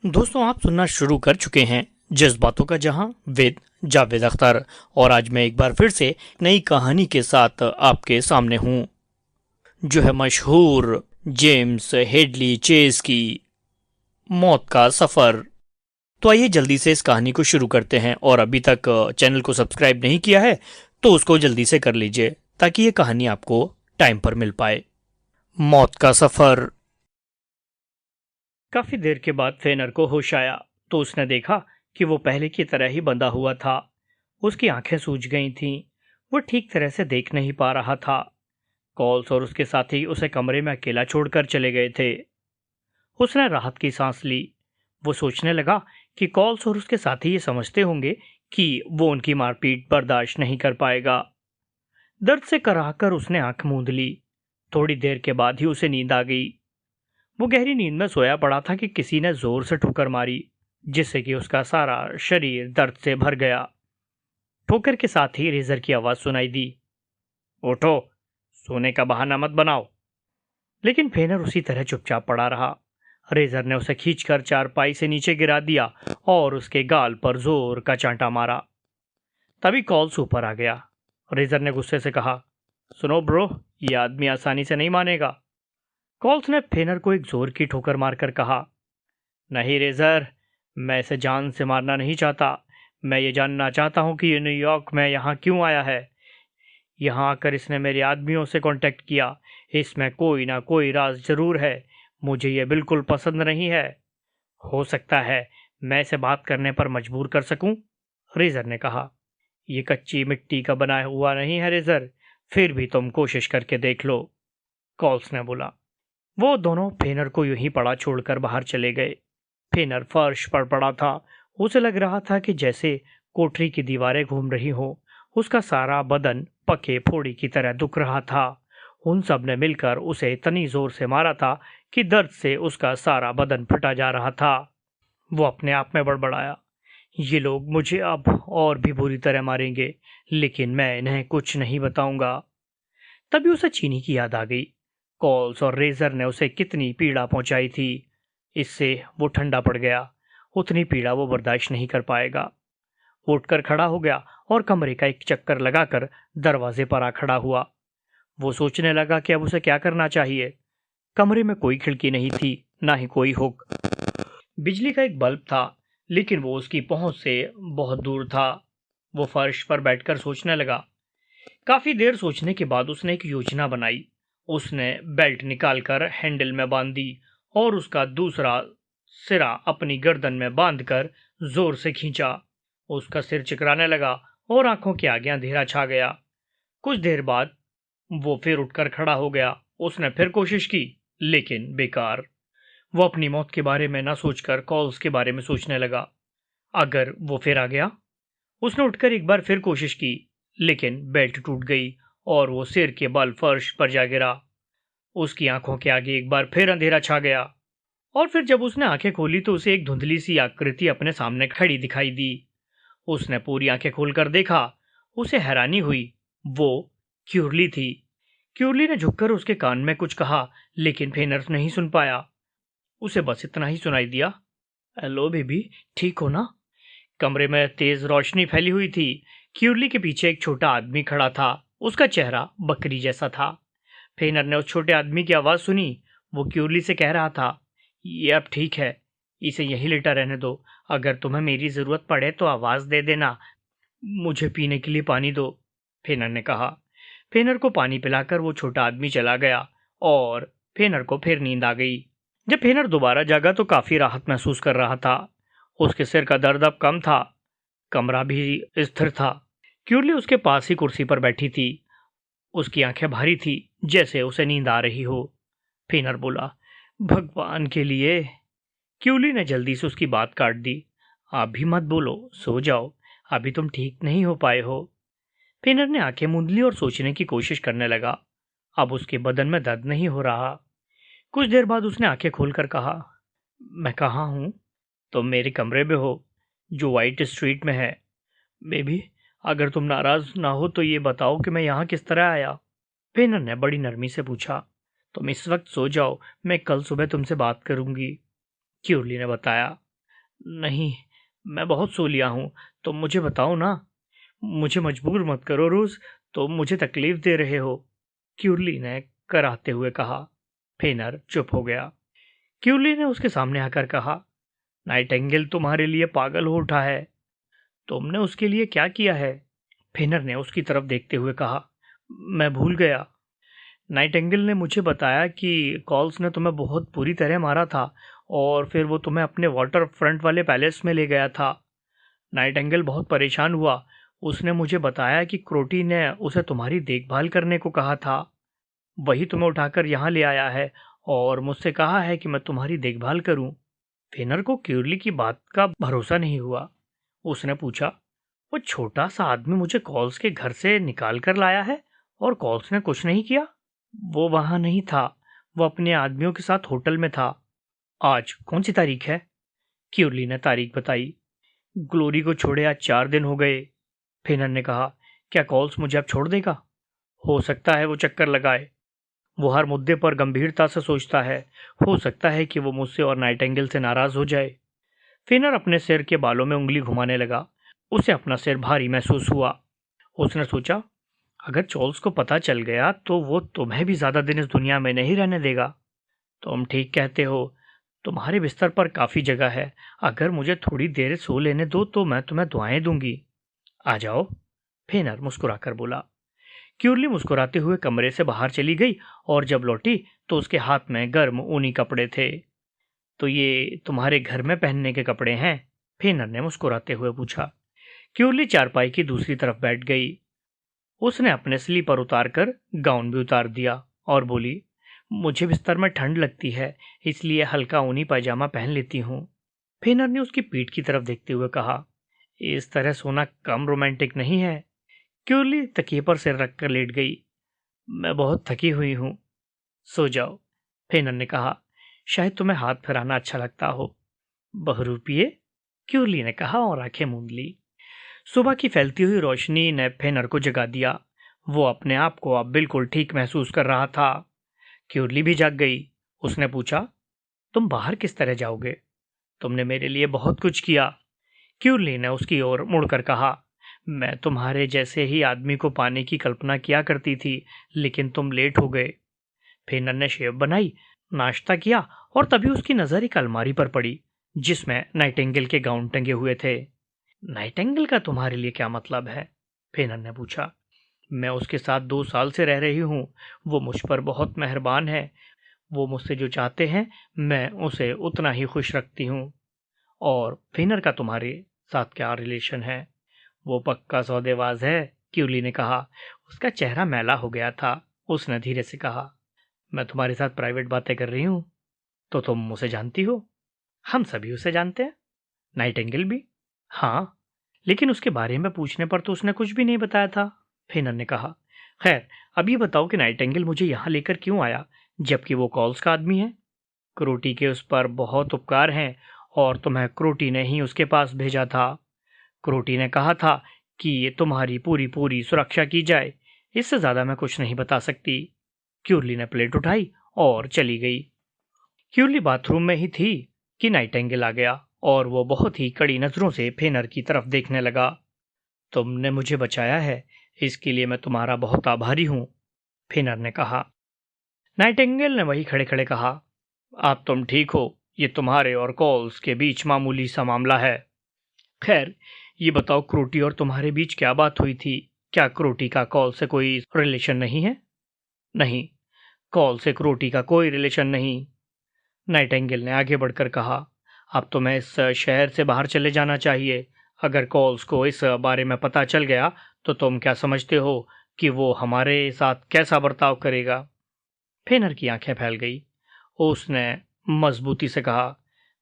दोस्तों, आप सुनना शुरू कर चुके हैं जज्बातों का जहां विद जावेद अख्तर। और आज मैं एक बार फिर से नई कहानी के साथ आपके सामने हूं, जो है मशहूर जेम्स हेडली चेज की मौत का सफर। तो आइए जल्दी से इस कहानी को शुरू करते हैं, और अभी तक चैनल को सब्सक्राइब नहीं किया है तो उसको जल्दी से कर लीजिए ताकि ये कहानी आपको टाइम पर मिल पाए। मौत का सफर। काफी देर के बाद फेनर को होश आया तो उसने देखा कि वो पहले की तरह ही बंधा हुआ था। उसकी आंखें सूज गई थीं। वो ठीक तरह से देख नहीं पा रहा था। कॉल्स और उसके साथी उसे कमरे में अकेला छोड़कर चले गए थे। उसने राहत की सांस ली। वो सोचने लगा कि कॉल्स और उसके साथी ये समझते होंगे कि वो उनकी मारपीट बर्दाश्त नहीं कर पाएगा। दर्द से कराहकर उसने आंख मूंद ली। थोड़ी देर के बाद ही उसे नींद आ गई। वो गहरी नींद में सोया पड़ा था कि किसी ने जोर से ठोकर मारी, जिससे कि उसका सारा शरीर दर्द से भर गया। ठोकर के साथ ही रेजर की आवाज सुनाई दी। उठो, सोने का बहाना मत बनाओ। लेकिन फेनर उसी तरह चुपचाप पड़ा रहा। रेजर ने उसे खींचकर चारपाई से नीचे गिरा दिया और उसके गाल पर जोर का चांटा मारा। तभी कॉल्स ऊपर आ गया। रेजर ने गुस्से से कहा, सुनो ब्रो, ये आदमी आसानी से नहीं मानेगा। कॉल्स ने फेनर को एक जोर की ठोकर मारकर कहा, नहीं रेजर, मैं इसे जान से मारना नहीं चाहता। मैं ये जानना चाहता हूं कि ये न्यूयॉर्क में यहाँ क्यों आया है। यहाँ आकर इसने मेरे आदमियों से कांटेक्ट किया। इसमें कोई ना कोई राज जरूर है। मुझे ये बिल्कुल पसंद नहीं है। हो सकता है मैं इसे बात करने पर मजबूर कर सकूं। रेजर ने कहा, ये कच्ची मिट्टी का बना हुआ नहीं है रेजर, फिर भी तुम कोशिश करके देख लो। कॉल्स ने बोला। वो दोनों फेनर को यूं ही पड़ा छोड़कर बाहर चले गए। फेनर फर्श पर पड़ा था। उसे लग रहा था कि जैसे कोठरी की दीवारें घूम रही हों। उसका सारा बदन पके फोड़ी की तरह दुख रहा था। उन सब ने मिलकर उसे इतनी जोर से मारा था कि दर्द से उसका सारा बदन फटा जा रहा था। वो अपने आप में बड़बड़ाया, ये लोग मुझे अब और भी बुरी तरह मारेंगे, लेकिन मैं इन्हें कुछ नहीं बताऊंगा। तभी उसे चीनी की याद आ गई। कॉल्स और रेजर ने उसे कितनी पीड़ा पहुंचाई थी। इससे वो ठंडा पड़ गया। उतनी पीड़ा वो बर्दाश्त नहीं कर पाएगा। वो उठकर खड़ा हो गया और कमरे का एक चक्कर लगाकर दरवाजे पर आ खड़ा हुआ। वो सोचने लगा कि अब उसे क्या करना चाहिए। कमरे में कोई खिड़की नहीं थी, ना ही कोई हुक। बिजली का एक बल्ब था, लेकिन वो उसकी पहुंच से बहुत दूर था। वो फर्श पर बैठकर सोचने लगा। काफी देर सोचने के बाद उसने एक योजना बनाई। उसने बेल्ट निकालकर हैंडल में बांध दी और उसका दूसरा सिरा अपनी गर्दन में बांधकर जोर से खींचा। उसका सिर चकराने लगा और आंखों के आगे अंधेरा छा गया। कुछ देर बाद वो फिर उठकर खड़ा हो गया। उसने फिर कोशिश की, लेकिन बेकार। वो अपनी मौत के बारे में न सोचकर कॉल्स के बारे में सोचने लगा। अगर वो फिर आ गया। उसने उठकर एक बार फिर कोशिश की, लेकिन बेल्ट टूट गई और वो सिर के बल फर्श पर जा गिरा। उसकी आंखों के आगे एक बार फिर अंधेरा छा गया। और फिर जब उसने आंखें खोली तो उसे एक धुंधली सी आकृति अपने सामने खड़ी दिखाई दी। उसने पूरी आंखें खोलकर देखा। उसे हैरानी हुई। वो क्यूरली थी। क्यूरली ने झुककर उसके कान में कुछ कहा, लेकिन फेनर नहीं सुन पाया। उसे बस इतना ही सुनाई दिया, हेलो बेबी, ठीक हो ना। कमरे में तेज रोशनी फैली हुई थी। क्यूरली के पीछे एक छोटा आदमी खड़ा था। उसका चेहरा बकरी जैसा था। फेनर ने उस छोटे आदमी की आवाज सुनी। वो क्यूरली से कह रहा था, ये अब ठीक है, इसे यहीं लेटा रहने दो। अगर तुम्हें मेरी जरूरत पड़े तो आवाज दे देना। मुझे पीने के लिए पानी दो, फेनर ने कहा। फेनर को पानी पिलाकर वो छोटा आदमी चला गया और फेनर को फिर नींद आ गई। जब फेनर दोबारा जागा तो काफी राहत महसूस कर रहा था। उसके सिर का दर्द अब कम था। कमरा भी स्थिर था। क्यूरली उसके पास ही कुर्सी पर बैठी थी। उसकी आंखें भारी थी, जैसे उसे नींद आ रही हो। फेनर बोला, भगवान के लिए। क्यूरली ने जल्दी से उसकी बात काट दी। आप भी मत बोलो, सो जाओ, अभी तुम ठीक नहीं हो पाए हो। फेनर ने आंखें मूंद ली और सोचने की कोशिश करने लगा। अब उसके बदन में दर्द नहीं हो रहा। कुछ देर बाद उसने आंखें खोलकर कहा, मैं कहाँ हूं। तुम मेरे कमरे में हो, जो वाइट स्ट्रीट में है। बेबी, अगर तुम नाराज ना हो तो ये बताओ कि मैं यहाँ किस तरह आया। फेनर ने बड़ी नरमी से पूछा, तुम इस वक्त सो जाओ, मैं कल सुबह तुमसे बात करूंगी, क्यूरली ने बताया। नहीं, मैं बहुत सो लिया हूँ, तुम मुझे बताओ ना। मुझे मजबूर मत करो रोज, तुम मुझे तकलीफ दे रहे हो, क्यूरली ने कराहते हुए कहा। फेनर चुप हो गया। क्यूरली ने उसके सामने आकर कहा, नाइटेंगेल तुम्हारे लिए पागल हो उठा है। तुमने उसके लिए क्या किया है? फेनर ने उसकी तरफ देखते हुए कहा, मैं भूल गया। नाइटेंगेल ने मुझे बताया कि कॉल्स ने तुम्हें बहुत बुरी तरह मारा था और फिर वो तुम्हें अपने वाटर फ्रंट वाले पैलेस में ले गया था। नाइटेंगेल बहुत परेशान हुआ। उसने मुझे बताया कि क्रोटी ने उसे तुम्हारी देखभाल करने को कहा था। वही तुम्हें उठाकर यहाँ ले आया है और मुझसे कहा है कि मैं तुम्हारी देखभाल करूं। फेनर को क्यूरली की बात का भरोसा नहीं हुआ। उसने पूछा, वो छोटा सा आदमी मुझे कॉल्स के घर से निकाल कर लाया है और कॉल्स ने कुछ नहीं किया? वो वहां नहीं था, वो अपने आदमियों के साथ होटल में था। आज कौन सी तारीख है? क्यूरली ने तारीख बताई। ग्लोरी को छोड़े आज 4 दिन हो गए। फेनर ने कहा, क्या कॉल्स मुझे अब छोड़ देगा? हो सकता है वो चक्कर लगाए। वो हर मुद्दे पर गंभीरता से सोचता है। हो सकता है कि वो मुझसे और नाइटेंगेल से नाराज हो जाए। फेनर अपने सिर के बालों में उंगली घुमाने लगा। उसे अपना सिर भारी महसूस हुआ। उसने सोचा, अगर चोल्स को पता चल गया तो वो तुम्हें भी ज्यादा दिन इस दुनिया में नहीं रहने देगा। तुम ठीक कहते हो, तुम्हारे बिस्तर पर काफी जगह है। अगर मुझे थोड़ी देर सो लेने दो तो मैं तुम्हें दुआएं दूंगी। आ जाओ, फेनर मुस्कुराकर बोला। क्यूरली मुस्कुराते हुए कमरे से बाहर चली गई और जब लौटी तो उसके हाथ में गर्म ऊनी कपड़े थे। तो ये तुम्हारे घर में पहनने के कपड़े हैं? फेनर ने मुस्कुराते हुए पूछा। क्यूरली चारपाई की दूसरी तरफ बैठ गई। उसने अपने स्लीपर उतारकर गाउन भी उतार दिया और बोली, मुझे बिस्तर में ठंड लगती है, इसलिए हल्का ऊनी पैजामा पहन लेती हूँ। फेनर ने उसकी पीठ की तरफ देखते हुए कहा, इस तरह सोना कम रोमांटिक नहीं है। क्यूरली तकिए पर सिर रखकर लेट गई। मैं बहुत थकी हुई हूँ, सो जाओ, फेनर ने कहा। शायद तुम्हें हाथ फिराना अच्छा लगता हो। बहुरूपिये, क्यूरली ने कहा और आंखें मूंद ली। सुबह की फैलती हुई रोशनी ने फेनर को जगा दिया। वो अपने आप को अब बिल्कुल ठीक महसूस कर रहा था। क्यूरली भी जाग गई। उसने पूछा, तुम बाहर किस तरह जाओगे? तुमने मेरे लिए बहुत कुछ किया। क्यूरली ने उसकी ओर मुड़कर कहा, मैं तुम्हारे जैसे ही आदमी को पाने की कल्पना किया करती थी, लेकिन तुम लेट हो गए। फेनर ने शेव बनाई, नाश्ता किया और तभी उसकी नजर एक अलमारी पर पड़ी जिसमें नाइटेंगेल के गाउन टंगे हुए थे। नाइटेंगेल का तुम्हारे लिए क्या मतलब है? फेनर ने पूछा। मैं उसके साथ 2 साल से रह रही हूँ। वो मुझ पर बहुत मेहरबान है। वो मुझसे जो चाहते हैं मैं उसे उतना ही खुश रखती हूँ। और फेनर का तुम्हारे साथ क्या रिलेशन है? वो पक्का सौदेबाज है, क्यूली ने कहा। उसका चेहरा मैला हो गया था। उसने धीरे से कहा, मैं तुम्हारे साथ प्राइवेट बातें कर रही हूँ तो तुम उसे जानती हो? हम सभी उसे जानते हैं। नाइटेंगेल भी? हाँ, लेकिन उसके बारे में पूछने पर तो उसने कुछ भी नहीं बताया था, फेनर ने कहा। खैर, अब ये बताओ कि नाइटेंगेल मुझे यहाँ लेकर क्यों आया जबकि वो कॉल्स का आदमी है? क्रोटी के उस पर बहुत उपकार हैं और तुम्हें क्रोटी ने ही उसके पास भेजा था। क्रोटी ने कहा था कि ये तुम्हारी पूरी पूरी सुरक्षा की जाए। इससे ज्यादा मैं कुछ नहीं बता सकती। क्यूरली ने प्लेट उठाई और चली गई। क्यूरली बाथरूम में ही थी कि नाइटेंगेल आ गया और वो बहुत ही कड़ी नजरों से फेनर की तरफ देखने लगा। तुमने मुझे बचाया है, इसके लिए मैं तुम्हारा बहुत आभारी हूं, फेनर ने कहा। नाइटेंगेल ने वही खड़े खड़े कहा, आप तुम ठीक हो, ये तुम्हारे और कॉल्स के बीच मामूली सा मामला है। खैर, ये बताओ क्रोटी और तुम्हारे बीच क्या बात हुई थी? क्या क्रोटी का कॉल से कोई रिलेशन नहीं है? नहीं, कॉल से क्रोटी का कोई रिलेशन नहीं, नाइटेंगेल ने आगे बढ़कर कहा। अब तुम्हें इस शहर से बाहर चले जाना चाहिए। अगर कॉल्स को इस बारे में पता चल गया तो तुम क्या समझते हो कि वो हमारे साथ कैसा बर्ताव करेगा? फेनर की आंखें फैल गई। उसने मजबूती से कहा,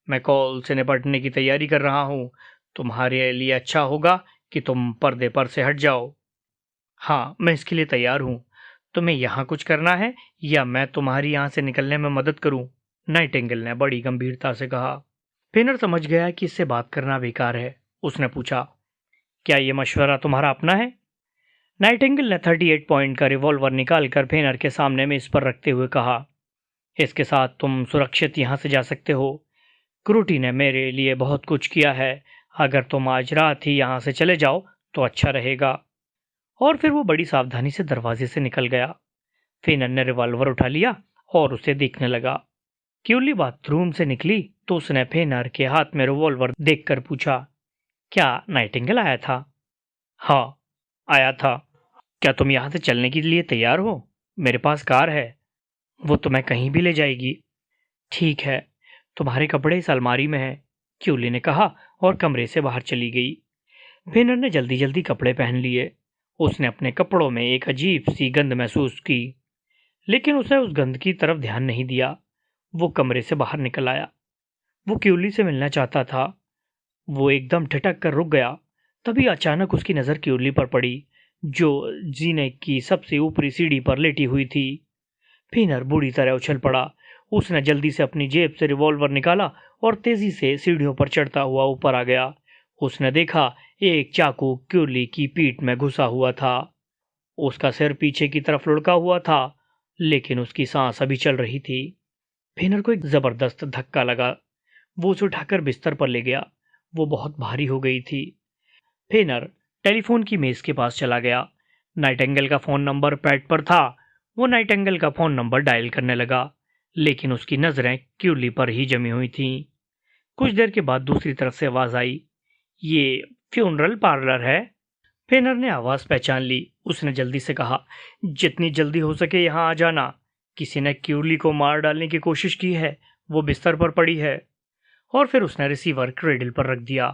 मैं कॉल से निपटने की तैयारी कर रहा हूं। तुम्हारे लिए अच्छा होगा कि तुम पर्दे पर से हट जाओ। हाँ, मैं इसके लिए तैयार हूं। तुम्हें यहाँ कुछ करना है या मैं तुम्हारी यहाँ से निकलने में मदद करूं? नाइटेंगेल ने बड़ी गंभीरता से कहा। फेनर समझ गया कि इससे बात करना बेकार है। उसने पूछा, क्या यह मशवरा तुम्हारा अपना है? नाइटेंगेल ने 38 पॉइंट का रिवॉल्वर निकालकर फेनर के सामने में इस पर रखते हुए कहा, इसके साथ तुम सुरक्षित यहां से जा सकते हो। क्रूटी ने मेरे लिए बहुत कुछ किया है। अगर तुम आज रात ही यहाँ से चले जाओ तो अच्छा रहेगा। और फिर वो बड़ी सावधानी से दरवाजे से निकल गया। फेनर ने रिवॉल्वर उठा लिया और उसे देखने लगा। क्यूली बाथरूम से निकली तो उसने फेनर के हाथ में रिवॉल्वर देखकर पूछा, क्या नाइटिंगेल आया था? हाँ, आया था। क्या तुम यहां से चलने के लिए तैयार हो? मेरे पास कार है, वो तुम्हें कहीं भी ले जाएगी। ठीक है, तुम्हारे कपड़े इस अलमारी में हैं, क्यूली ने कहा और कमरे से बाहर चली गई। फेनर ने जल्दी जल्दी कपड़े पहन लिए। उसने अपने कपड़ों में एक अजीब सी गंध महसूस की, लेकिन उसने उस गंध की तरफ ध्यान नहीं दिया। वो कमरे से बाहर निकल आया। वो क्यूली से मिलना चाहता था। वो एकदम ठिठक कर रुक गया। तभी अचानक उसकी नजर क्यूली पर पड़ी, जो जीने की सबसे ऊपरी सीढ़ी पर लेटी हुई थी। फेनर बुरी तरह उछल पड़ा। उसने जल्दी से अपनी जेब से रिवॉल्वर निकाला और तेजी से सीढ़ियों पर चढ़ता हुआ ऊपर आ गया। उसने देखा एक चाकू क्यूली की पीठ में घुसा हुआ था। उसका सिर पीछे की तरफ लुढ़का हुआ था, लेकिन उसकी सांस अभी चल रही थी। फेनर को एक जबरदस्त धक्का लगा। वो उसे उठाकर बिस्तर पर ले गया। वो बहुत भारी हो गई थी। फेनर टेलीफोन की मेज के पास चला गया। नाइटेंगेल का फोन नंबर पैड पर था। वो नाइटेंगेल का फोन नंबर डायल करने लगा, लेकिन उसकी नजरें क्यूली पर ही जमी हुई थीं। कुछ देर के बाद दूसरी तरफ से आवाज आई, ये फ्यूनरल पार्लर है? फेनर ने आवाज पहचान ली। उसने जल्दी से कहा, जितनी जल्दी हो सके यहाँ आ जाना। किसी ने क्यूली को मार डालने की कोशिश की है। वो बिस्तर पर पड़ी है। और फिर उसने रिसीवर क्रेडल पर रख दिया।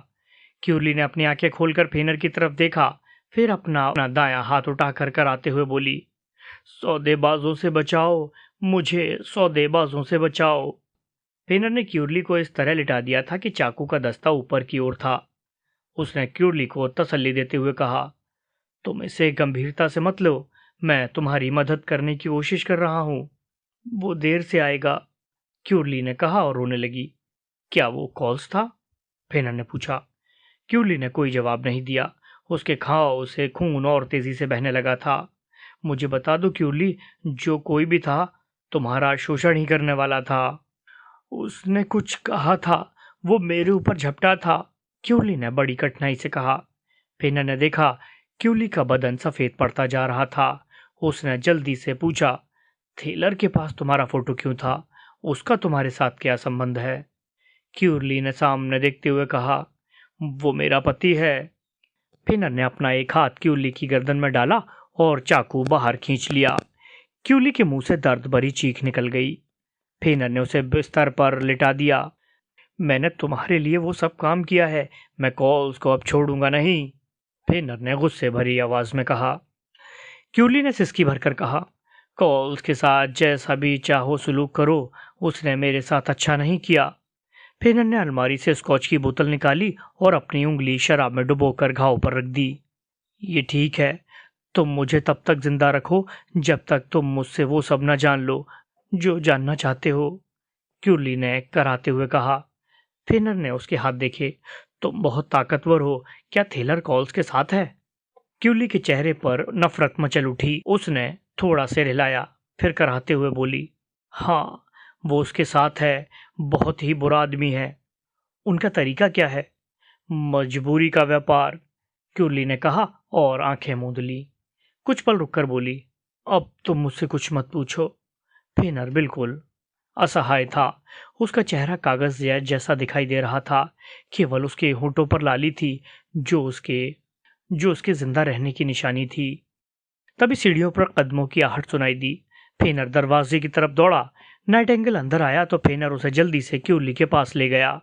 क्यूली ने अपनी आंखें खोलकर फेनर की तरफ देखा, फिर अपना दायां हाथ उठाकर कराते हुए बोली, सौदेबाजों से बचाओ, मुझे सौदेबाजों से बचाओ। फेनर ने क्यूरली को इस तरह लिटा दिया था कि चाकू का दस्ता ऊपर की ओर था। उसने क्यूरली को तसल्ली देते हुए कहा, तुम इसे गंभीरता से मत लो, मैं तुम्हारी मदद करने की कोशिश कर रहा हूं। वो देर से आएगा, क्यूरली ने कहा और रोने लगी। क्या वो कॉल्स था? फेनर ने पूछा। क्यूरली ने कोई जवाब नहीं दिया। उसके घाव से खून और तेजी से बहने लगा था। मुझे बता दो क्यूरली, जो कोई भी था तुम्हारा शोषण ही करने वाला था। उसने कुछ कहा था, वो मेरे ऊपर झपटा था, क्यूली ने बड़ी कठिनाई से कहा। फेनर ने देखा क्यूली का बदन सफेद पड़ता जा रहा था। उसने जल्दी से पूछा, थेलर के पास तुम्हारा फोटो क्यों था? उसका तुम्हारे साथ क्या संबंध है? क्यूरली ने सामने देखते हुए कहा, वो मेरा पति है। फेनर ने अपना एक हाथ क्यूली की गर्दन में डाला और चाकू बाहर खींच लिया। क्यूली के मुंह से दर्द भरी चीख निकल गई। फेनर ने उसे बिस्तर पर लिटा दिया। मैंने तुम्हारे लिए वो सब काम किया है, मैं कॉल्स को अब छोड़ूंगा नहीं, फेनर ने गुस्से भरी आवाज में कहा। क्यूली ने सिसकी भरकर कहा, कॉल्स के साथ जैसा भी चाहो सुलूक करो, उसने मेरे साथ अच्छा नहीं किया। फेनर ने अलमारी से स्कॉच की बोतल निकाली और अपनी उंगली शराब में डुबोकर घाव पर रख दी। ये ठीक है, तुम मुझे तब तक जिंदा रखो जब तक तुम मुझसे वो सब न जान लो जो जानना चाहते हो, क्यूली ने कराते हुए कहा। फेनर ने उसके हाथ देखे। तुम बहुत ताकतवर हो, क्या थेलर कॉल्स के साथ है? क्यूली के चेहरे पर नफरत मचल उठी। उसने थोड़ा से हिलाया, फिर कराते हुए बोली, हाँ, वो उसके साथ है, बहुत ही बुरा आदमी है। उनका तरीका क्या है? मजबूरी का व्यापार, क्यूली ने कहा और आंखें मूंद ली। कुछ पल रुककर बोली, अब तुम मुझसे कुछ मत पूछो। फेनर बिल्कुल असहाय था। उसका चेहरा कागज जैसा दिखाई दे रहा था। केवल उसके होठों पर लाली थी, जो उसके जिंदा रहने की निशानी थी। तभी सीढ़ियों पर कदमों की आहट सुनाई दी। फेनर दरवाजे की तरफ दौड़ा। नाइटेंगल अंदर आया तो फेनर उसे जल्दी से क्यूली के पास ले गया।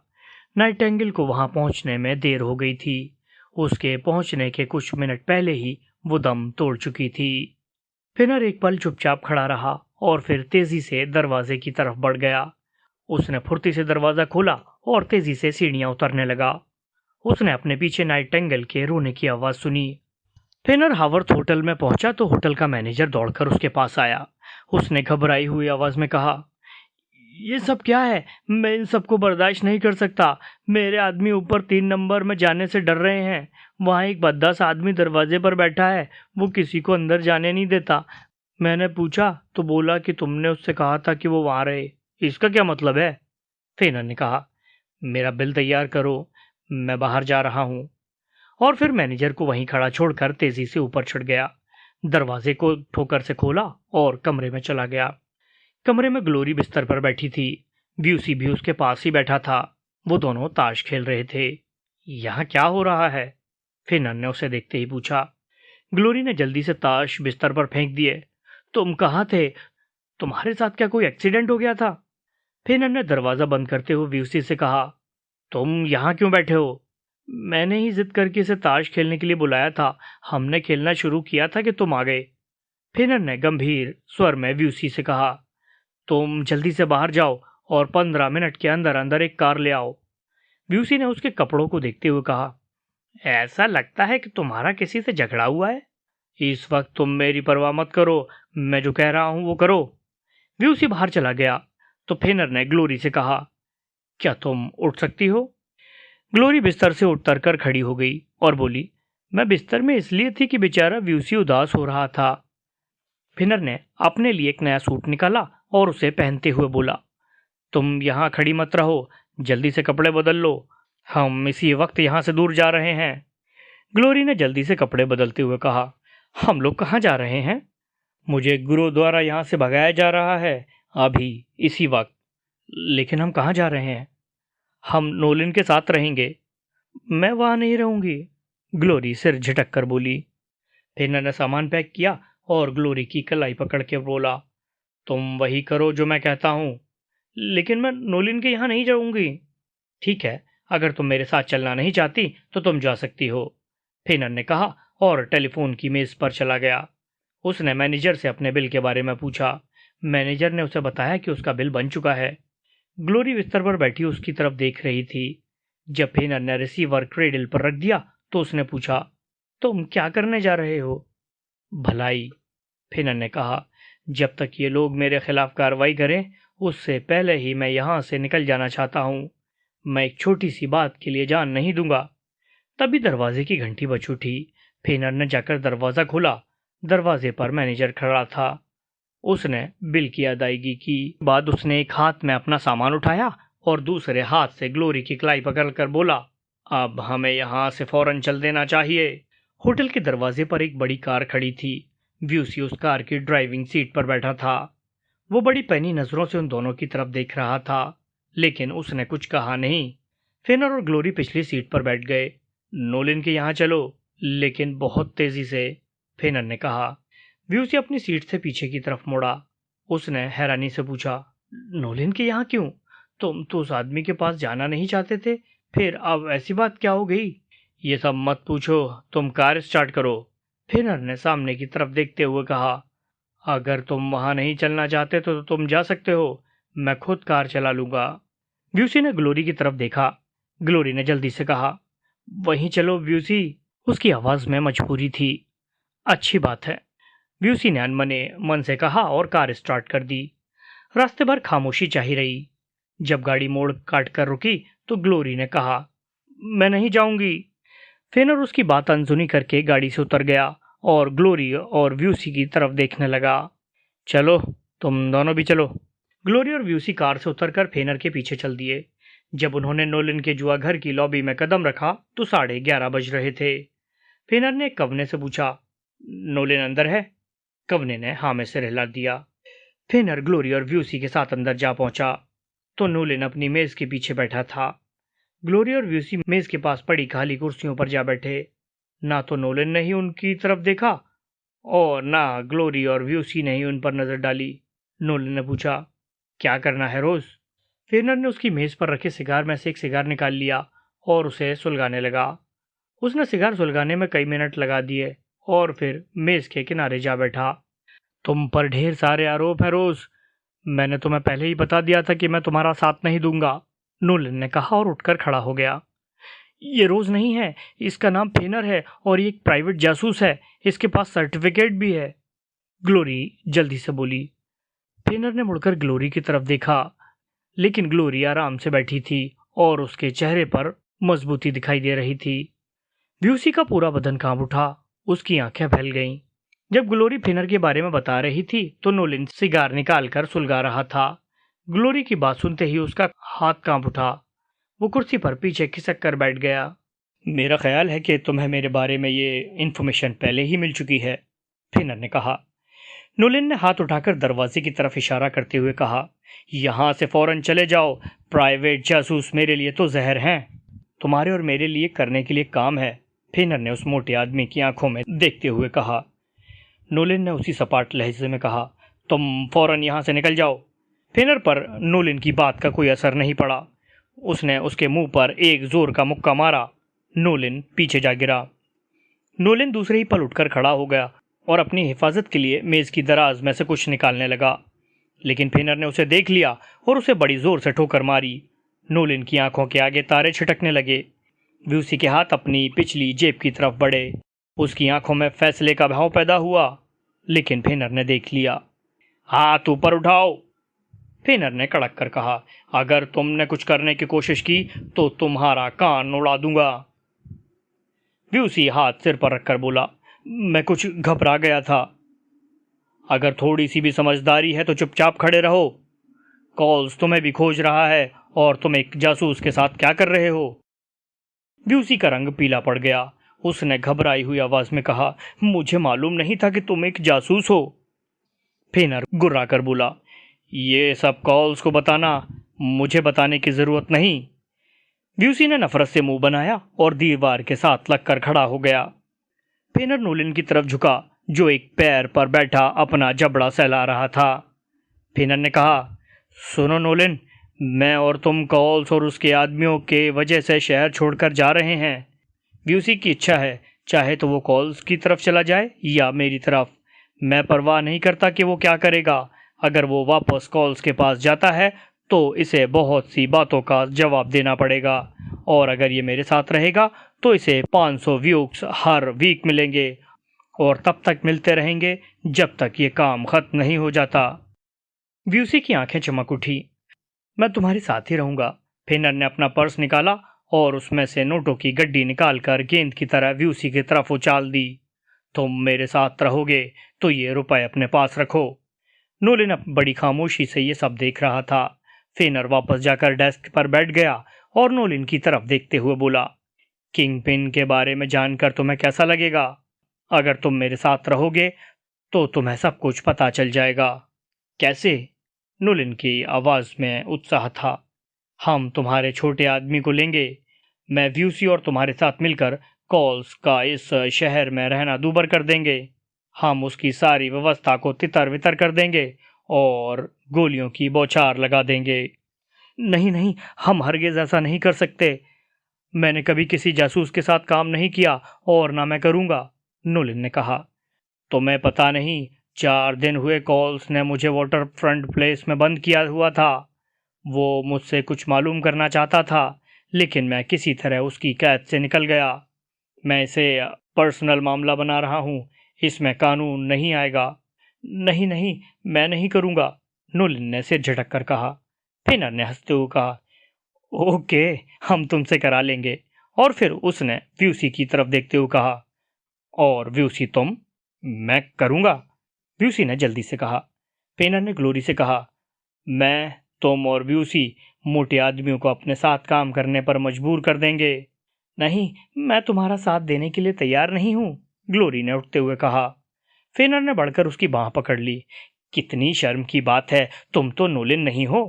नाइटेंगल को वहां पहुंचने में देर हो गई थी। उसके पहुंचने के कुछ मिनट पहले ही वो दम तोड़ चुकी थी। फेनर एक पल चुपचाप खड़ा रहा और फिर तेजी से दरवाजे की तरफ बढ़ गया। उसने फुर्ती से दरवाजा खोला और तेजी से सीढ़ियां उतरने लगा। उसने अपने पीछे नाइटेंगल के रोने की आवाज सुनी। फेनर हावर्थ होटल में पहुंचा तो होटल का मैनेजर दौड़कर उसके पास आया। उसने घबराई हुई आवाज में कहा, ये सब क्या है? मैं इन सबको बर्दाश्त नहीं कर सकता। मेरे आदमी ऊपर 3 नंबर में जाने से डर रहे हैं। वहाँ एक भद्दा सा आदमी दरवाजे पर बैठा है, वो किसी को अंदर जाने नहीं देता। मैंने पूछा तो बोला कि तुमने उससे कहा था कि वो वहां रहे। इसका क्या मतलब है? फेनर ने कहा, मेरा बिल तैयार करो, मैं बाहर जा रहा हूं। और फिर मैनेजर को वहीं खड़ा छोड़कर तेजी से ऊपर चढ़ गया, दरवाजे को ठोकर से खोला और कमरे में चला गया। कमरे में ग्लोरी बिस्तर पर बैठी थी, ब्यूसी भी उसके पास ही बैठा था। वो दोनों ताश खेल रहे थे। यहाँ क्या हो रहा है? फिनर ने उसे देखते ही पूछा। ग्लोरी ने जल्दी से ताश बिस्तर पर फेंक दिए। तुम कहाँ थे? तुम्हारे साथ क्या कोई एक्सीडेंट हो गया था? फिनर ने दरवाजा बंद करते हुए ब्यूसी से कहा, तुम यहाँ क्यों बैठे हो? मैंने ही जिद करके इसे ताश खेलने के लिए बुलाया था। हमने खेलना शुरू किया था कि तुम आ गए। फिनर ने गंभीर स्वर में ब्यूसी से कहा, तुम जल्दी से बाहर जाओ और 15 मिनट के अंदर अंदर एक कार ले आओ। ब्यूसी ने उसके कपड़ों को देखते हुए कहा, ऐसा लगता है कि तुम्हारा किसी से झगड़ा हुआ है। इस वक्त तुम मेरी परवाह मत करो, मैं जो कह रहा हूं वो करो। ब्यूसी बाहर चला गया तो फिनर ने ग्लोरी से कहा, क्या तुम उठ सकती हो? ग्लोरी बिस्तर से उठकर कर खड़ी हो गई और बोली, मैं बिस्तर में इसलिए थी कि बेचारा ब्यूसी उदास हो रहा था। फिनर ने अपने लिए एक नया सूट निकाला और उसे पहनते हुए बोला, तुम यहाँ खड़ी मत रहो, जल्दी से कपड़े बदल लो, हम इसी वक्त यहाँ से दूर जा रहे हैं। ग्लोरी ने जल्दी से कपड़े बदलते हुए कहा, हम लोग कहाँ जा रहे हैं? मुझे गुरु द्वारा यहाँ से भगाया जा रहा है, अभी इसी वक्त। लेकिन हम कहाँ जा रहे हैं? हम नोलिन के साथ रहेंगे। मैं वहां नहीं रहूंगी, ग्लोरी सिर झटक कर बोली। फिनर ने सामान पैक किया और ग्लोरी की कलाई पकड़ के बोला, तुम वही करो जो मैं कहता हूं। लेकिन मैं नोलिन के यहाँ नहीं जाऊंगी। ठीक है, अगर तुम मेरे साथ चलना नहीं चाहती तो तुम जा सकती हो, फिनर ने कहा और टेलीफोन की मेज पर चला गया। उसने मैनेजर से अपने बिल के बारे में पूछा। मैनेजर ने उसे बताया कि उसका बिल बन चुका है। ग्लोरी बिस्तर पर बैठी उसकी तरफ देख रही थी। जब फिनर ने रिसीवर क्रेडल पर रख दिया तो उसने पूछा, तुम क्या करने जा रहे हो? भलाई, फिनर ने कहा, जब तक ये लोग मेरे खिलाफ कार्रवाई करें उससे पहले ही मैं यहां से निकल जाना चाहता हूं। मैं एक छोटी सी बात के लिए जान नहीं दूंगा। तभी दरवाजे की घंटी बज उठी। फिनर ने जाकर दरवाजा खोला। दरवाजे पर मैनेजर खड़ा था। उसने बिल की अदायगी की बाद उसने एक हाथ में अपना सामान उठाया और दूसरे हाथ से ग्लोरी की कलाई पकड़कर बोला, अब हमें यहां से फौरन चल देना चाहिए। होटल के दरवाजे पर एक बड़ी कार खड़ी थी। ब्यूसी उस कार की ड्राइविंग सीट पर बैठा था। वो बड़ी पैनी नजरों से उन दोनों की तरफ देख रहा था, लेकिन उसने कुछ कहा नहीं। फिनर और ग्लोरी पिछली सीट पर बैठ गए। नोलिन के यहाँ चलो, लेकिन बहुत तेजी से, फिनर ने कहा। ब्यूसी अपनी सीट से पीछे की तरफ मुड़ा। उसने हैरानी से पूछा, नोलिन के यहाँ क्यों? तुम तो उस आदमी के पास जाना नहीं चाहते थे, फिर अब ऐसी बात क्या हो गई? ये सब मत पूछो, तुम कार स्टार्ट करो, फिनर ने सामने की तरफ देखते हुए कहा। अगर तुम वहां नहीं चलना चाहते तो तुम जा सकते हो, मैं खुद कार चला लूंगा। ब्यूसी ने ग्लोरी की तरफ देखा। ग्लोरी ने जल्दी से कहा, वहीं चलो ब्यूसी। उसकी आवाज में मजबूरी थी। अच्छी बात है, ब्यूसी ने अनमने मन से कहा और कार स्टार्ट कर दी। रास्ते भर खामोशी छाई रही। जब गाड़ी मोड़ काट कर रुकी तो ग्लोरी ने कहा, मैं नहीं जाऊंगी। फिनर उसकी बात अनसुनी करके गाड़ी से उतर गया और ग्लोरी और ब्यूसी की तरफ देखने लगा। चलो, तुम दोनों भी चलो। ग्लोरी और ब्यूसी कार से उतरकर फेनर के पीछे चल दिए। जब उन्होंने नोलिन के जुआ घर की लॉबी में कदम रखा तो 11:30 बज रहे थे। फेनर ने कवने से पूछा, नोलिन अंदर है? कवने ने हाँ में सिर हिला दिया। फेनर ग्लोरी और ब्यूसी के साथ अंदर जा पहुंचा तो नोलिन अपनी मेज के पीछे बैठा था। ग्लोरी और ब्यूसी मेज के पास पड़ी खाली कुर्सियों पर जा बैठे। ना तो नोलिन ने ही उनकी तरफ देखा और ना ग्लोरी और ब्यूसी ने ही उन पर नजर डाली। नोलिन ने पूछा, क्या करना है रोज? फेनर ने उसकी मेज पर रखे सिगार में से एक सिगार निकाल लिया और उसे सुलगाने लगा। उसने सिगार सुलगाने में कई मिनट लगा दिए और फिर मेज के किनारे जा बैठा। तुम पर ढेर सारे आरोप हैं रोज, मैंने तुम्हें पहले ही बता दिया था कि मैं तुम्हारा साथ नहीं दूंगा, नोलिन ने कहा और उठकर खड़ा हो गया। ये रोज नहीं है, इसका नाम फेनर है और ये एक प्राइवेट जासूस है, इसके पास सर्टिफिकेट भी है, ग्लोरी जल्दी से बोली। फेनर ने मुड़कर ग्लोरी की तरफ देखा, लेकिन ग्लोरी आराम से बैठी थी और उसके चेहरे पर मजबूती दिखाई दे रही थी। ब्यूसी का पूरा बदन कांप उठा, उसकी आंखें फैल गईं। जब ग्लोरी फेनर के बारे में बता रही थी तो नोलिन सिगार निकालकर सुलगा रहा था। ग्लोरी की बात सुनते ही उसका हाथ कांप उठा। वो कुर्सी पर पीछे खिसक कर बैठ गया। मेरा ख्याल है कि तुम्हें मेरे बारे में ये इन्फॉर्मेशन पहले ही मिल चुकी है, फिनर ने कहा। नोलिन ने हाथ उठाकर दरवाजे की तरफ इशारा करते हुए कहा, यहां से फौरन चले जाओ। प्राइवेट जासूस मेरे लिए तो जहर हैं, तुम्हारे और मेरे लिए करने के लिए काम है, फिनर ने उस मोटे आदमी की आंखों में देखते हुए कहा। नोलिन ने उसी सपाट लहजे में कहा, तुम फौरन यहां से निकल जाओ। फिनर पर नोलिन की बात का कोई असर नहीं पड़ा। उसने उसके मुंह पर एक जोर का मुक्का मारा। नोलिन पीछे जा गिरा। नोलिन दूसरे ही पल उठकर खड़ा हो गया और अपनी हिफाजत के लिए मेज की दराज में से कुछ निकालने लगा, लेकिन फिनर ने उसे देख लिया और उसे बड़ी जोर से ठोकर मारी। नोलिन की आंखों के आगे तारे छिटकने लगे। व्यूसी के हाथ अपनी पिछली जेब की तरफ बढ़े। उसकी आंखों में फैसले का भाव पैदा हुआ, लेकिन फिनर ने देख लिया। हाथ ऊपर उठाओ, फिनर ने कड़क कर कहा। अगर तुमने कुछ करने की कोशिश की तो तुम्हारा कान उड़ा दूंगा। व्यूसी हाथ सिर पर रखकर बोला, मैं कुछ घबरा गया था। अगर थोड़ी सी भी समझदारी है तो चुपचाप खड़े रहो। कॉल्स तुम्हें भी खोज रहा है और तुम एक जासूस के साथ क्या कर रहे हो? व्यूसी का रंग पीला पड़ गया। उसने घबराई हुई आवाज में कहा, मुझे मालूम नहीं था कि तुम एक जासूस हो। फिनर गुर्रा कर बोला, ये सब कॉल्स को बताना, मुझे बताने की जरूरत नहीं। व्यूसी ने नफरत से मुंह बनाया और दीवार के साथ लगकर खड़ा हो गया। फिनर नोलिन की तरफ झुका, जो एक पैर पर बैठा अपना जबड़ा सहला रहा था। फिनर ने कहा, सुनो नोलिन, मैं और तुम कॉल्स और उसके आदमियों के वजह से शहर छोड़कर जा रहे हैं। व्यूसी की इच्छा है, चाहे तो वो कॉल्स की तरफ चला जाए या मेरी तरफ। मैं परवाह नहीं करता कि वो क्या करेगा। अगर वो वापस कॉल्स के पास जाता है तो इसे बहुत सी बातों का जवाब देना पड़ेगा, और अगर ये मेरे साथ रहेगा तो इसे 500 व्यूक्स हर वीक मिलेंगे, और तब तक मिलते रहेंगे जब तक ये काम खत्म नहीं हो जाता। व्यूसी की आंखें चमक उठी। मैं तुम्हारे साथ ही रहूंगा। फिनर ने अपना पर्स निकाला और उसमें से नोटों की गड्डी निकालकर गेंद की तरह व्यूसी की तरफ उछाल दी। तुम मेरे साथ रहोगे तो ये रुपए अपने पास रखो। नोलिन बड़ी खामोशी से ये सब देख रहा था। फिनर वापस जाकर डेस्क पर बैठ गया और नोलिन की तरफ देखते हुए बोला, किंग पिन के बारे में जानकर तुम्हें कैसा लगेगा? अगर तुम मेरे साथ रहोगे तो तुम्हें सब कुछ पता चल जाएगा। कैसे? नोलिन की आवाज में उत्साह था। हम तुम्हारे छोटे आदमी को लेंगे। मैं व्यूसी और तुम्हारे साथ मिलकर कॉल्स का इस शहर में रहना दूभर कर देंगे। हम उसकी सारी व्यवस्था को तितर बितर कर देंगे और गोलियों की बौछार लगा देंगे। नहीं नहीं, हम हरगिज ऐसा नहीं कर सकते। मैंने कभी किसी जासूस के साथ काम नहीं किया और ना मैं करूंगा, नोलिन ने कहा। तुम्हें पता नहीं, 4 दिन हुए कॉल्स ने मुझे वाटर फ्रंट प्लेस में बंद किया हुआ था। वो मुझसे कुछ मालूम करना चाहता था, लेकिन मैं किसी तरह उसकी कैद से निकल गया। मैं इसे पर्सनल मामला बना रहा हूँ, इसमें कानून नहीं आएगा। नहीं नहीं, मैं नहीं करूँगा, नोलिन ने सिर झटक कर कहा। फिनर ने हंसते हुए कहा, ओके, हम तुमसे करा लेंगे। और फिर उसने व्यूसी की तरफ देखते हुए कहा, और व्यूसी तुम? मैं करूँगा, व्यूसी ने जल्दी से कहा। फिनर ने ग्लोरी से कहा, मैं, तुम और व्यूसी मोटे आदमियों को अपने साथ काम करने पर मजबूर कर देंगे। नहीं, मैं तुम्हारा साथ देने के लिए तैयार नहीं हूं, ग्लोरी ने उठते हुए कहा। फिनर ने बढ़कर उसकी बांह पकड़ ली। कितनी शर्म की बात है, तुम तो नोलिन नहीं हो।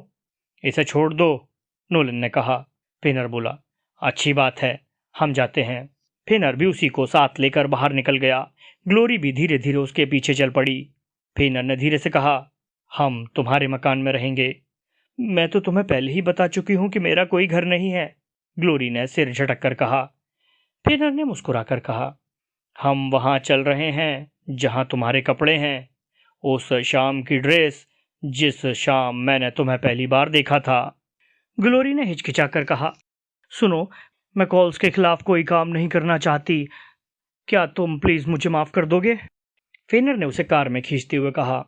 इसे छोड़ दो, नोलिन ने कहा। फिनर बोला, अच्छी बात है, हम जाते हैं। फिनर व्यूसी को साथ लेकर बाहर निकल गया। ग्लोरी भी धीरे धीरे उसके पीछे चल पड़ी। फिनर ने धीरे से कहा, हम तुम्हारे मकान में रहेंगे। मैं तो तुम्हें पहले ही बता चुकी हूं कि मेरा कोई घर नहीं है, ग्लोरी ने सिर झटक कर कहा। फिनर ने मुस्कुराकर कहा, हम वहां चल रहे हैं जहां तुम्हारे कपड़े हैं, उस शाम की ड्रेस जिस शाम मैंने तुम्हें पहली बार देखा था। ग्लोरी ने हिचकिचाकर कहा, सुनो, मैं कॉल्स के खिलाफ कोई काम नहीं करना चाहती। क्या तुम प्लीज मुझे माफ कर दोगे? फिनर ने उसे कार में खींचते हुए कहा,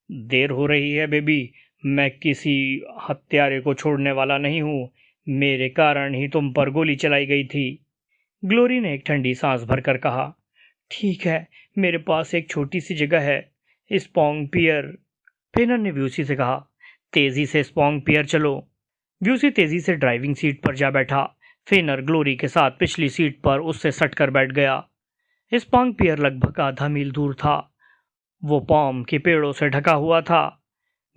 देर हो रही है बेबी, मैं किसी हत्यारे को छोड़ने वाला नहीं हूं। मेरे कारण ही तुम पर गोली चलाई गई थी। ग्लोरी ने एक ठंडी सांस भरकर कहा, ठीक है, मेरे पास एक छोटी सी जगह है, स्पोंग पियर। फिनर ने व्यूसी से कहा, तेजी से स्पोंग पियर चलो। व्यूसी तेजी से ड्राइविंग सीट पर जा बैठा। फेनर ग्लोरी के साथ पिछली सीट पर उससे सटकर बैठ गया। स्पांग पियर लगभग आधा मील दूर था। वो पाम के पेड़ों से ढका हुआ था।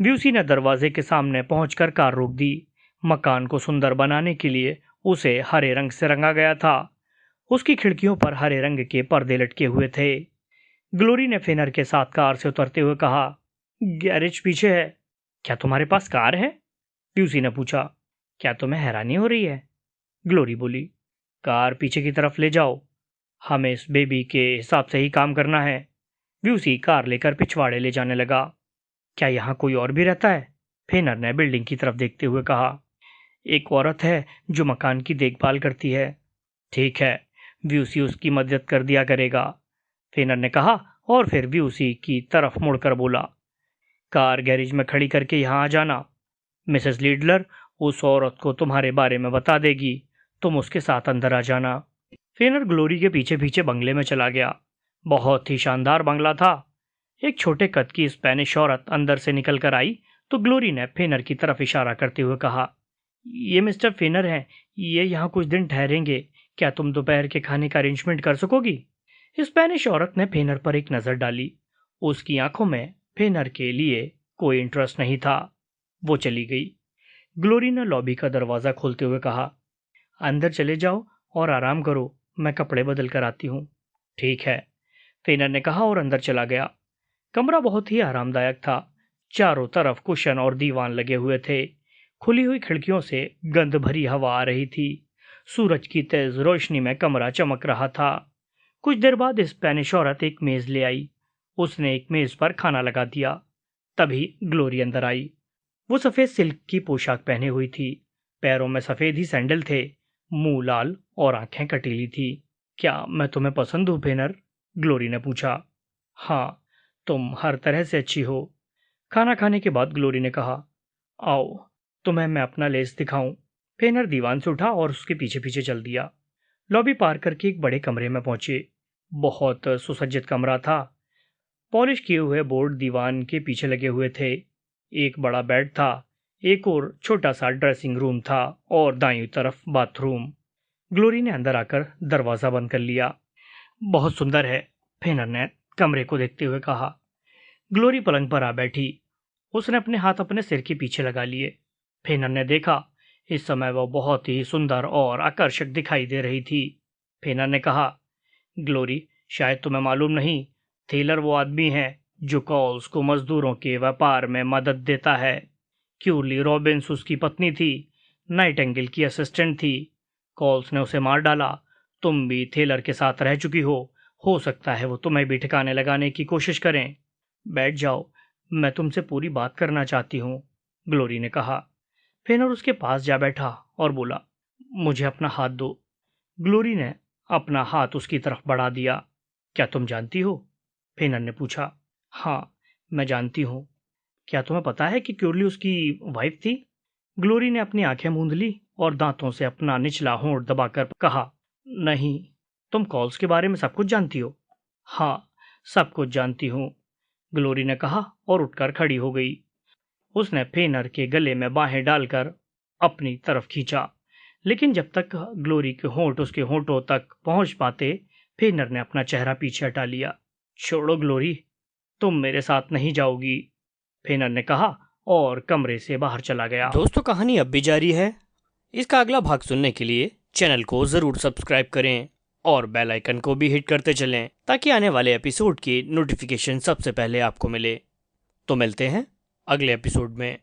व्यूसी ने दरवाजे के सामने पहुंचकर कार रोक दी। मकान को सुंदर बनाने के लिए उसे हरे रंग से रंगा गया था। उसकी खिड़कियों पर हरे रंग के पर्दे लटके हुए थे। ग्लोरी ने फेनर के साथ कार से उतरते हुए कहा, गैरेज पीछे है। क्या तुम्हारे पास कार है? व्यूसी ने पूछा। क्या तुम्हें हैरानी हो रही है? ग्लोरी बोली। कार पीछे की तरफ ले जाओ, हमें इस बेबी के हिसाब से ही काम करना है। व्यूसी कार लेकर पिछवाड़े ले जाने लगा। क्या यहाँ कोई और भी रहता है? फेनर ने बिल्डिंग की तरफ देखते हुए कहा। एक औरत है जो मकान की देखभाल करती है। ठीक है, व्यूसी उसकी मदद कर दिया करेगा, फेनर ने कहा और फिर व्यूसी की तरफ मुड़कर बोला, कार गैरेज में खड़ी करके यहाँ आ जाना। मिसेस लीडलर उस औरत को तुम्हारे बारे में बता देगी, तुम उसके साथ अंदर आ जाना। फेनर ग्लोरी के पीछे पीछे बंगले में चला गया। बहुत ही शानदार बंगला था। एक छोटे कद की स्पेनिश औरत अंदर से निकल कर आई तो ग्लोरी ने फेनर की तरफ इशारा करते हुए कहा, ये मिस्टर फेनर हैं, ये यहाँ कुछ दिन ठहरेंगे। क्या तुम दोपहर के खाने का अरेंजमेंट कर सकोगी? स्पेनिश औरत ने फेनर पर एक नजर डाली। उसकी आंखों में फेनर के लिए कोई इंटरेस्ट नहीं था। वो चली गई। ग्लोरी ने लॉबी का दरवाजा खोलते हुए कहा, अंदर चले जाओ और आराम करो, मैं कपड़े बदल कर आती हूँ। ठीक है, फेनर ने कहा और अंदर चला गया। कमरा बहुत ही आरामदायक था। चारों तरफ कुशन और दीवान लगे हुए थे। खुली हुई खिड़कियों से गंध भरी हवा आ रही थी। सूरज की तेज रोशनी में कमरा चमक रहा था। कुछ देर बाद स्पेनिश औरत एक मेज ले आई। उसने एक मेज पर खाना लगा दिया। तभी ग्लोरी अंदर आई। वो सफेद सिल्क की पोशाक पहने हुई थी। पैरों में सफेद ही सैंडल थे। मुंह लाल और आंखें कटीली थी। क्या मैं तुम्हें पसंद हूं फेनर? ग्लोरी ने पूछा। हाँ, तुम हर तरह से अच्छी हो। खाना खाने के बाद ग्लोरी ने कहा, आओ तुम्हें मैं अपना लेस दिखाऊं। फेनर दीवान से उठा और उसके पीछे पीछे चल दिया। लॉबी पार करके एक बड़े कमरे में पहुंचे। बहुत सुसज्जित कमरा था। पॉलिश किए हुए बोर्ड दीवान के पीछे लगे हुए थे। एक बड़ा बेड था। एक और छोटा सा ड्रेसिंग रूम था और दाईं तरफ बाथरूम। ग्लोरी ने अंदर आकर दरवाजा बंद कर लिया। बहुत सुंदर है, फेनर ने कमरे को देखते हुए कहा। ग्लोरी पलंग पर आ बैठी। उसने अपने हाथ अपने सिर के पीछे लगा लिए। फेनर ने देखा, इस समय वह बहुत ही सुंदर और आकर्षक दिखाई दे रही थी। फेनर ने कहा, ग्लोरी, शायद तुम्हें मालूम नहीं, थेलर वो आदमी है जो कॉल्स को मजदूरों के व्यापार में मदद देता है। क्यूरली रॉबिन्स उसकी पत्नी थी, नाइटेंगेल की असिस्टेंट थी। कॉल्स ने उसे मार डाला। तुम भी थेलर के साथ रह चुकी हो सकता है वो तुम्हें भी ठिकाने लगाने की कोशिश करें। बैठ जाओ, मैं तुमसे पूरी बात करना चाहती हूँ, ग्लोरी ने कहा। फेनर उसके पास जा बैठा और बोला, मुझे अपना हाथ दो। ग्लोरी ने अपना हाथ उसकी तरफ बढ़ा दिया। क्या तुम जानती हो? फेनर ने पूछा। हाँ, मैं जानती हूँ। क्या तुम्हें पता है कि क्यूरली उसकी वाइफ थी? ग्लोरी ने अपनी आंखें मूंद ली और दांतों से अपना निचला होंठ दबाकर कहा, नहीं। तुम कॉल्स के बारे में सब कुछ जानती हो? हाँ, सब कुछ जानती हूँ, ग्लोरी ने कहा और उठकर खड़ी हो गई। उसने फेनर के गले में बाहें डालकर अपनी तरफ खींचा, लेकिन जब तक ग्लोरी के होंठ उसके होंठों तक पहुंच पाते, फेनर ने अपना चेहरा पीछे हटा लिया। छोड़ो ग्लोरी, तुम मेरे साथ नहीं जाओगी, फेनर ने कहा और कमरे से बाहर चला गया। दोस्तों, कहानी अब भी जारी है। इसका अगला भाग सुनने के लिए चैनल को जरूर सब्सक्राइब करें और बेल आइकन को भी हिट करते चलें ताकि आने वाले एपिसोड की नोटिफिकेशन सबसे पहले आपको मिले। तो मिलते हैं अगले एपिसोड में।